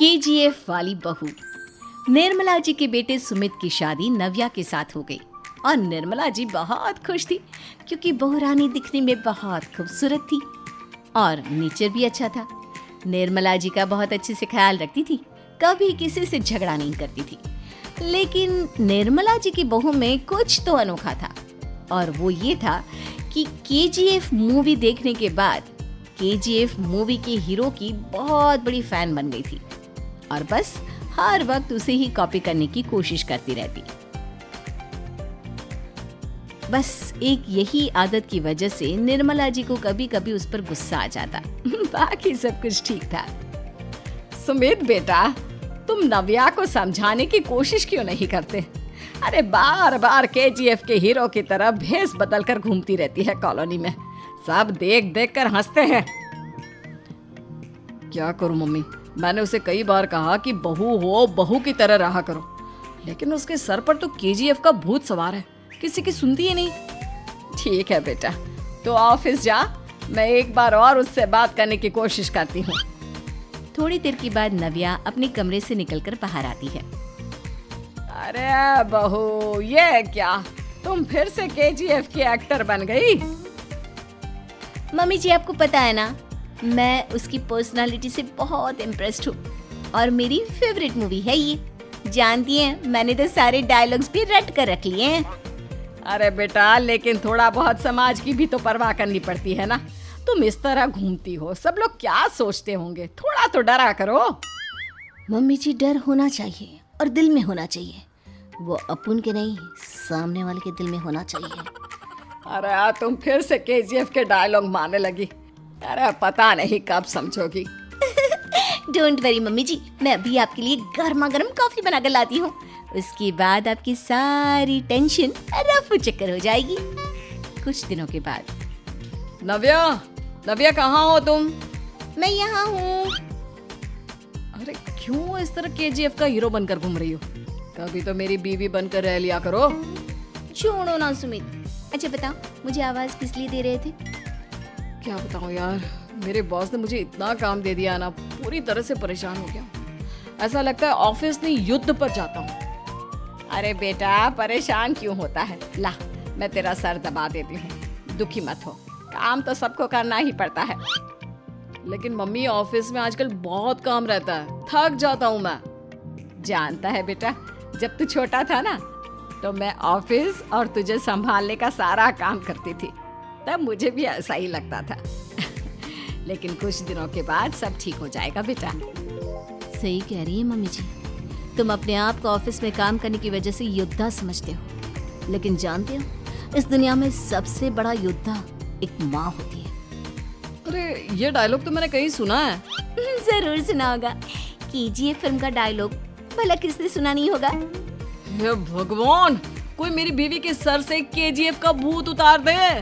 KGF वाली बहू। निर्मला जी के बेटे सुमित की शादी नव्या के साथ हो गई और निर्मला जी बहुत खुश थी क्योंकि बहू रानी दिखने में बहुत खूबसूरत थी और नेचर भी अच्छा था। निर्मला जी का बहुत अच्छे से ख्याल रखती थी, कभी किसी से झगड़ा नहीं करती थी। लेकिन निर्मला जी की बहू में कुछ तो अनोखा था और वो ये था कि केजीएफ मूवी देखने के बाद केजीएफ मूवी के हीरो की बहुत बड़ी फैन बन गई थी और बस हर वक्त उसे ही कॉपी करने की कोशिश करती रहती। बस एक यही आदत की वजह से निर्मला जी को कभी कभी उस पर गुस्सा आ जाता। बाकी सब कुछ ठीक था। सुमित बेटा, तुम नव्या को समझाने की कोशिश क्यों नहीं करते? अरे बार बार केजीएफ के हीरो की तरह भेस बदल कर घूमती रहती है कॉलोनी में। सब देख देख कर हंसते हैं। क्या करूं मम्मी, मैंने उसे कई बार कहा कि बहू हो, बहू की तरह रहा करो, लेकिन उसके सर पर तो केजीएफ का भूत सवार है, किसी की सुनती ही नहीं। ठीक है बेटा, तो ऑफिस जा, मैं एक बार और उससे बात करने की कोशिश करती हूँ। थोड़ी देर के बाद नव्या अपने कमरे से निकलकर बाहर आती है। अरे बहू, ये क्या, तुम फिर से केजीएफ की एक्टर बन गई? मम्मी जी, आपको पता है ना, मैं उसकी पर्सनालिटी से बहुत इम्प्रेस्ड हूँ और मेरी फेवरेट मूवी है ये। जानती हैं, मैंने तो सारे डायलॉग्स भी रट कर रख लिए हैं। अरे बेटा, लेकिन थोड़ा बहुत समाज की भी तो परवाह करनी पड़ती है ना। तुम इस तरह घूमती हो, सब लोग क्या सोचते होंगे, थोड़ा तो डरा करो। मम्मी जी, डर होना चाहिए और दिल में होना चाहिए, वो अपन के नहीं, सामने वाले के दिल में होना चाहिए। अरे तुम फिर से केजीएफ के डायलॉग मारने लगी। अरे पता नहीं कब समझोगी। डोंट वरी मम्मी जी, मैं अभी आपके लिए गर्मा गर्म कॉफी बनाकर लाती हूँ। उसके बाद आपकी सारी टेंशन रफू चक्कर हो जाएगी। कुछ दिनों के बाद। नव्या, नव्या कहाँ हो तुम? मैं यहाँ हूँ। अरे क्यों इस तरह केजीएफ का हीरो बनकर घूम रही हो? कभी तो मेरी बीवी बनकर रह लिया करो। छोड़ो ना सुमित। अच्छा बताओ, मुझे आवाज किस लिए दे रहे थे? क्या बताऊं यार, मेरे बॉस ने मुझे इतना काम दे दिया ना, पूरी तरह से परेशान हो गया। ऐसा लगता है ऑफिस नहीं, युद्ध पर जाता हूँ। अरे बेटा, परेशान क्यों होता है? ला, मैं तेरा सर दबा देती हूँ, दुखी मत हो। काम तो सबको करना ही पड़ता है। लेकिन मम्मी, ऑफिस में आजकल बहुत काम रहता है, थक जाता हूँ मैं। जानता है बेटा, जब तू छोटा था ना, तो मैं ऑफिस और तुझे संभालने का सारा काम करती थी, तब मुझे भी ऐसा ही लगता था। लेकिन कुछ दिनों के बाद सब ठीक हो जाएगा बेटा। सही कह रही है मम्मी जी, तुम अपने आप को ऑफिस में काम करने की वजह से योद्धा समझते हो, लेकिन जानते हो, इस दुनिया में सबसे बड़ा योद्धा एक माँ होती है। अरे ये डायलॉग तो मैंने कहीं सुना है। जरूर सुना होगा, केजीएफ फिल्म का डायलॉग, भला किसने सुना नहीं होगा? हे भगवान, कोई मेरी बीवी के सर से केजीएफ का भूत उतार दे।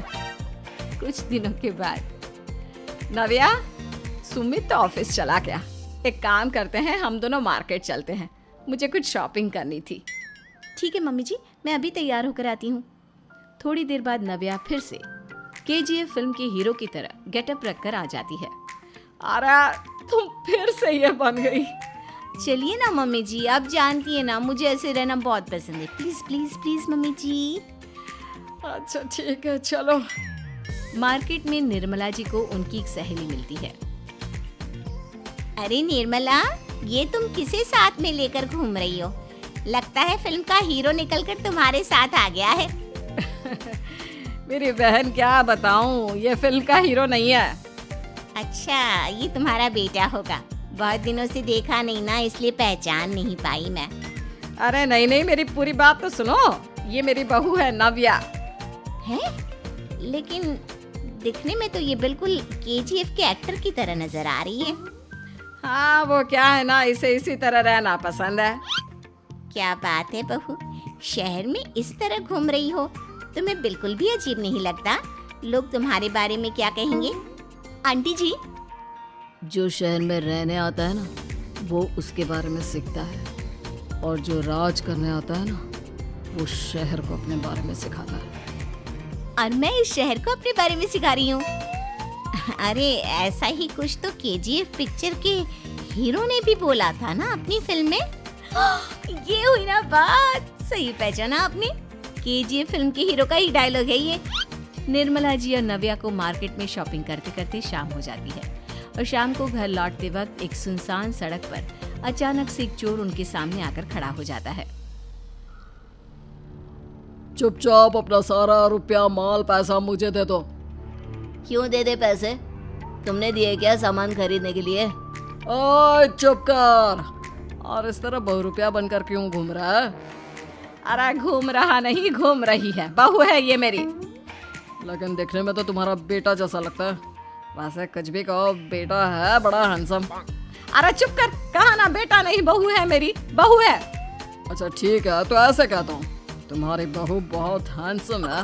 कुछ दिनों के बाद। नव्या, सुमित तो ऑफिस चला गया। एक काम करते हैं, हम दोनों मार्केट चलते हैं, मुझे कुछ शॉपिंग करनी थी। ठीक है मम्मी जी, मैं अभी तैयार होकर आती हूँ। थोड़ी देर बाद नव्या फिर से केजीएफ फिल्म के हीरो की तरह गेटअप रखकर आ जाती है। अरे तुम फिर से ये बन गई। चलिए ना मम्मी जी, आप जानती है ना, मुझे ऐसे रहना बहुत पसंद है। प्लीज प्लीज प्लीज मम्मी जी। अच्छा ठीक है, चलो। मार्केट में निर्मला जी को उनकी एक सहेली मिलती है। अरे निर्मला, ये तुम किसे साथ में लेकर घूम रही हो? लगता है फिल्म का हीरो निकलकर तुम्हारे साथ आ गया है। मेरी बहन, क्या बताऊं, ये फिल्म का हीरो नहीं है। अच्छा, ये तुम्हारा बेटा होगा। बहुत दिनों से देखा नहीं ना, इसलिए पहचान नहीं पाई मैं। अरे नहीं नहीं, मेरी पूरी बात तो सुनो। ये मेरी बहू है नव्या। है? लेकिन दिखने में तो ये बिल्कुल केजीएफ के एक्टर की तरह नजर आ रही है। हाँ, वो क्या है ना, इसे इसी तरह रहना पसंद है। क्या बात है बहू, शहर में इस तरह घूम रही हो, तुम्हें बिल्कुल भी अजीब नहीं लगता? लोग तुम्हारे बारे में क्या कहेंगे? आंटी जी, जो शहर में रहने आता है ना, वो उसके बारे में सीखता है, और जो राज करने आता है ना, वो शहर को अपने बारे में सिखाता है। और मैं इस शहर को अपने बारे में सिखा रही हूँ। अरे ऐसा ही कुछ तो केजीएफ पिक्चर के हीरो ने भी बोला था ना अपनी फिल्म में। ये हुई ना बात, सही पहचाना आपने। केजीएफ फिल्म के हीरो का ही डायलॉग है ये। निर्मला जी और नव्या को मार्केट में शॉपिंग करते करते शाम हो जाती है और शाम को घर लौटते वक्त एक सुनसान सड़क पर अचानक से एक चोर उनके सामने आकर खड़ा हो जाता है। चुपचाप अपना सारा रुपया माल पैसा मुझे दे दो। क्यों दे दे पैसे? तुमने दिए क्या सामान खरीदने के लिए? ओए चुप कर। और इस तरह बहुरुपया बनकर क्यों घूम रहा है? अरे घूम रहा नहीं, घूम रही है, बहू है ये मेरी। लेकिन देखने में तो तुम्हारा बेटा जैसा लगता है। वैसे कुछ भी कहो, बेटा है बड़ा हैंडसम। अरे चुप कर, कहा ना बेटा नहीं बहू है मेरी, बहू है। अच्छा ठीक है, तो ऐसे कहता हूँ, तुम्हारी बहू बहुत हैंडसम है।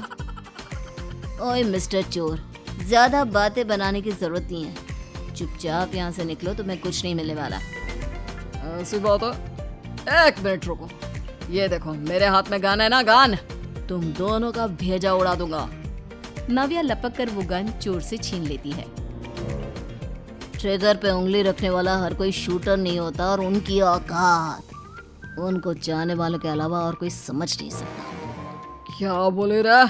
ओए मिस्टर चोर, ज्यादा बातें बनाने की जरूरत नहीं है। चुपचाप यहाँ से निकलो, तुम्हें कुछ नहीं मिलने वाला। ऐसी बात है? एक मिनट रुको, ये देखो मेरे हाथ में गन है ना, गन। तुम दोनों का भेजा उड़ा दूंगा। नव्या लपक कर वो गन चोर से छीन लेती है। ट्रिगर पे उंगली रखने वाला हर कोई शूटर नहीं होता, और उनकी औकात उनको चाहने वालों के अलावा और कोई समझ नहीं सकता। क्या बोले रे?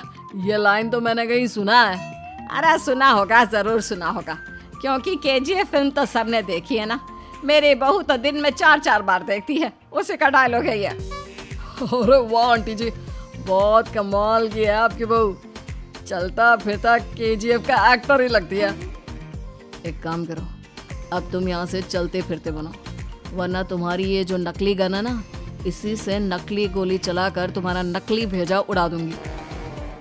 ये लाइन तो मैंने कहीं सुना है। अरे सुना होगा, जरूर सुना होगा, क्योंकि केजीएफ फिल्म तो सबने देखी है ना। मेरी बहू तो दिन में 4-4 बार देखती है, उसी का डायलॉग है ये। अरे वाह आंटी जी, बहुत कमाल की है आपकी बहू। चलता फिरता केजीएफ का एक्टर ही लगती है। एक काम करो, अब तुम यहाँ से चलते फिरते बनो, वरना तुम्हारी ये जो नकली गन है ना, इसी से नकली गोली चलाकर तुम्हारा नकली भेजा उड़ा दूंगी।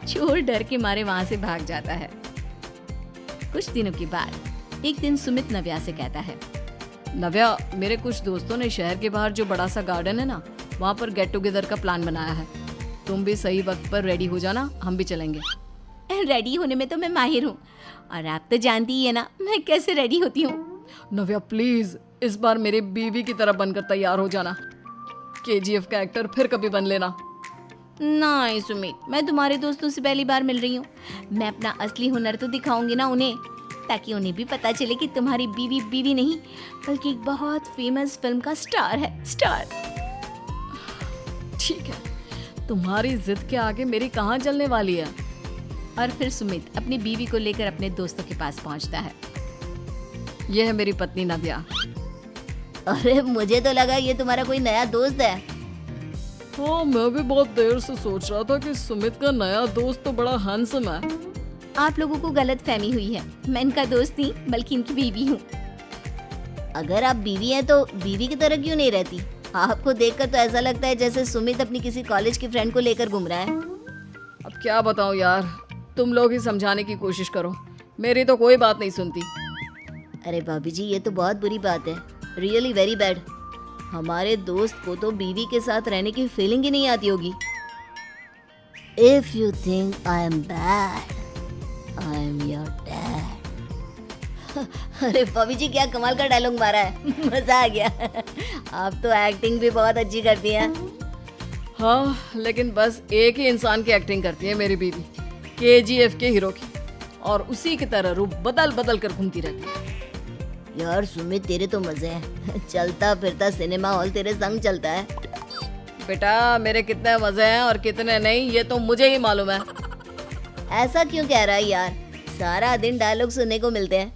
चोर डर के मारे वहां से भाग जाता है। कुछ दिनों के बाद एक दिन सुमित नव्या से कहता है, नव्या, मेरे कुछ दोस्तों ने शहर के बाहर जो बड़ा सा गार्डन है ना, वहाँ पर गेट टुगेदर का प्लान बनाया है। तुम भी सही वक्त पर रेडी हो जाना, हम भी चलेंगे। रेडी होने में तो मैं माहिर हूँ, और आप तो जानती ही है ना मैं कैसे रेडी होती हूँ। नव्या प्लीज, इस बार मेरी बीवी की तरह बनकर तैयार हो जाना। केजीएफ का एक्टर फिर कभी बन लेना। नहीं सुमित, मैं तुम्हारे दोस्तों से पहली बार मिल रही हूँ। मैं अपना असली हुनर तो दिखाऊंगी ना उन्हें, ताकि उन्हें भी पता चले कि तुम्हारी बीवी बीवी नहीं, बल्कि एक बहुत फेमस फिल्म का स्टार है, स्टार। ठीक है, तुम्हारी जिद के आगे मेरी कहाँ जलने वाली है। और फिर सुमित अपनी बीवी को लेकर अपने दोस्तों के पास पहुंचता है। यह है मेरी पत्नी नव्या। अरे मुझे तो लगा ये तुम्हारा कोई नया दोस्त है। हाँ, मैं भी बहुत देर से सोच रहा था कि सुमित का नया दोस्त तो बड़ा हैंडसम है। आप लोगों को गलत फहमी हुई है, मैं इनका दोस्त नहीं बल्कि इनकी बीवी हूँ। अगर आप बीवी हैं तो बीवी की तरह क्यों नहीं रहती? आपको देखकर तो ऐसा लगता है जैसे सुमित अपनी किसी कॉलेज की फ्रेंड को लेकर घूम रहा है। अब क्या बताऊँ यार, तुम लोग ही समझाने की कोशिश करो, मेरी तो कोई बात नहीं सुनती। अरे भाभी जी, ये तो बहुत बुरी बात है, रियली वेरी बैड। हमारे दोस्त को तो बीवी के साथ रहने की फीलिंग ही नहीं आती होगी। If you think I am bad, I am your dad. अरे भाभी जी, क्या कमाल का डायलॉग मारा है, मजा आ गया। आप तो एक्टिंग भी बहुत अच्छी करती हैं। हाँ, लेकिन बस एक ही इंसान की एक्टिंग करती है मेरी बीवी, केजीएफ के हीरो की, और उसी की तरह रूप बदल बदल कर घूमती रहती है। यार सुमित, तेरे तो मजे हैं, चलता फिरता सिनेमा हॉल तेरे संग चलता है। बेटा, मेरे कितने मजे हैं और कितने नहीं, ये तो मुझे ही मालूम है। ऐसा क्यों कह रहा है यार? सारा दिन डायलॉग सुनने को मिलते हैं,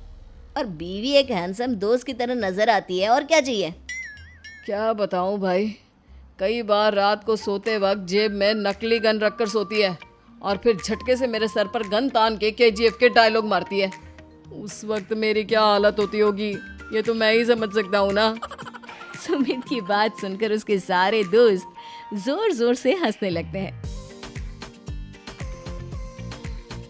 और बीवी एक हैंडसम दोस्त की तरह नजर आती है, और क्या चाहिए? क्या बताऊं भाई, कई बार रात को सोते वक्त जेब में नकली गन रखकर सोती है, और फिर झटके से मेरे सर पर गन तान के केजीएफ के डायलॉग मारती है। उस वक्त मेरी क्या हालत होती होगी, ये तो मैं ही समझ सकता हूँ ना। सुमित की बात सुनकर उसके सारे दोस्त जोर जोर से हंसने लगते हैं।